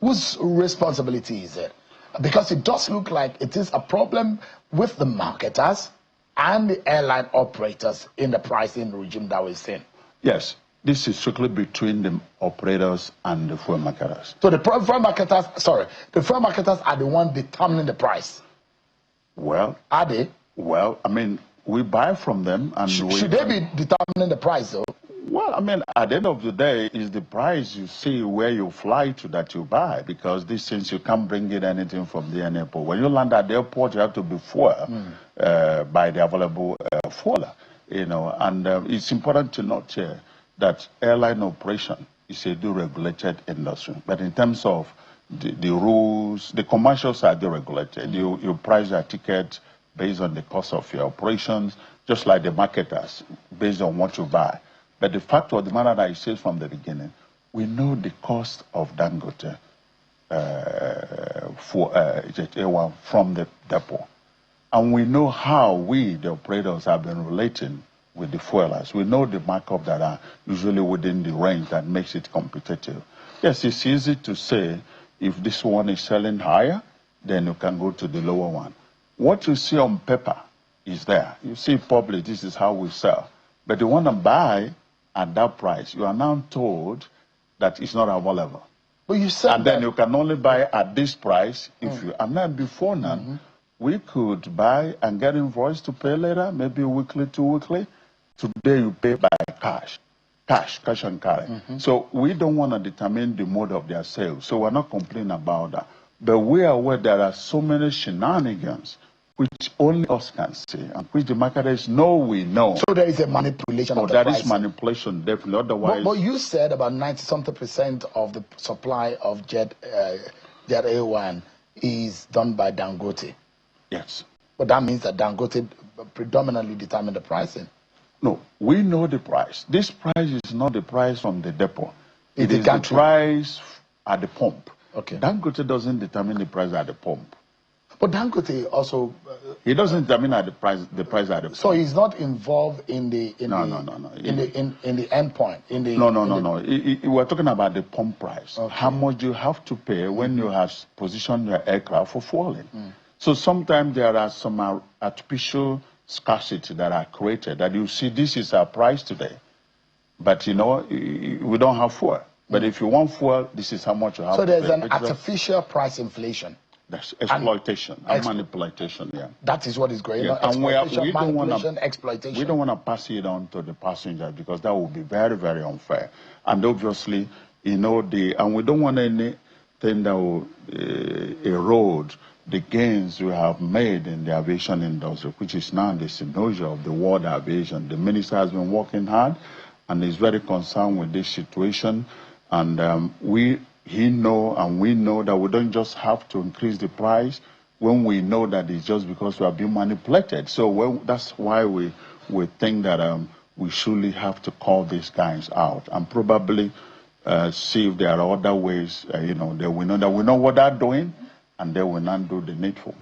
Whose responsibility is it? Because it does look like it is a problem with the marketers and the airline operators in the pricing regime that we're seeing. Yes, this is strictly between the operators and the fuel marketers. So the fuel marketers, the fuel marketers are the ones determining the price. Well, are they? Well, I mean, we buy from them, and should they be determining the price, though? Well, I mean, at the end of the day, is the price you see where you fly to that you buy, because these things you can't bring in anything from the airport. When you land at the airport, you have to be fuel by the available fuel, you know. And it's important to note here that airline operation is a deregulated industry. But in terms of the rules, the commercials are deregulated. You price your ticket based on the cost of your operations, just like the marketers, based on what you buy. But the fact of the matter that I said from the beginning, we know the cost of Dangote for A1 from the depot. And we know how we, the operators, have been relating with the fuelers. We know the markup that are usually within the range that makes it competitive. Yes, it's easy to say if this one is selling higher, then you can go to the lower one. What you see on paper is there. You see public, this is how we sell. But you want to buy at that price, you are now told that it's not available. But you said and then you can only buy at this price if you. And then before now, we could buy and get invoice to pay later, maybe weekly to weekly. Today you pay by cash and carry. So we don't want to determine the mode of their sales. So we're not complaining about that. But we are aware there are so many shenanigans which only us can see, and which the marketers know we know. So there is a manipulation of the pricing. There is manipulation, definitely. Otherwise... But you said about 90-something% of the supply of Jet A1 is done by Dangote. Yes. But that means that Dangote predominantly determine the pricing. No, we know the price. This price is not the price from the depot. It is the price at the pump. Okay. Dangote doesn't determine the price at the pump. But Dangote also... he doesn't determine at the price at the pump. So he's not involved in the... No. In the end point? No. We're talking about the pump price. Okay. How much you have to pay when you have positioned your aircraft for fueling. So sometimes there are some artificial scarcity that are created, that you see this is our price today. But, you know, we don't have fuel. But if you want fuel, this is how much you have to pay. So there's an artificial price inflation. That's exploitation and manipulation, yeah. That is what is going on. And we don't want to exploitation. We don't want to pass it on to the passenger, because that would be very, very unfair. And obviously, you know, and we don't want anything that will erode the gains we have made in the aviation industry, which is now the synergy of the world aviation. The minister has been working hard and is very concerned with this situation. And he know and we know that we don't just have to increase the price when we know that it's just because we are being manipulated. So that's why we think that we surely have to call these guys out and probably see if there are other ways, you know, that we know what they're doing, and they will not do the needful.